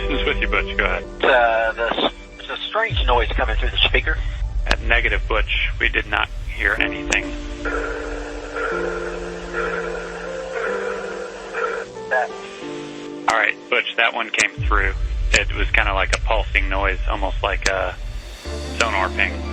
Houston's with you, Butch. Go ahead. There's a strange noise coming through the speaker. At negative, Butch, we did not hear anything. All right, Butch, that one came through. It was kind of like a pulsing noise, almost like a sonar ping.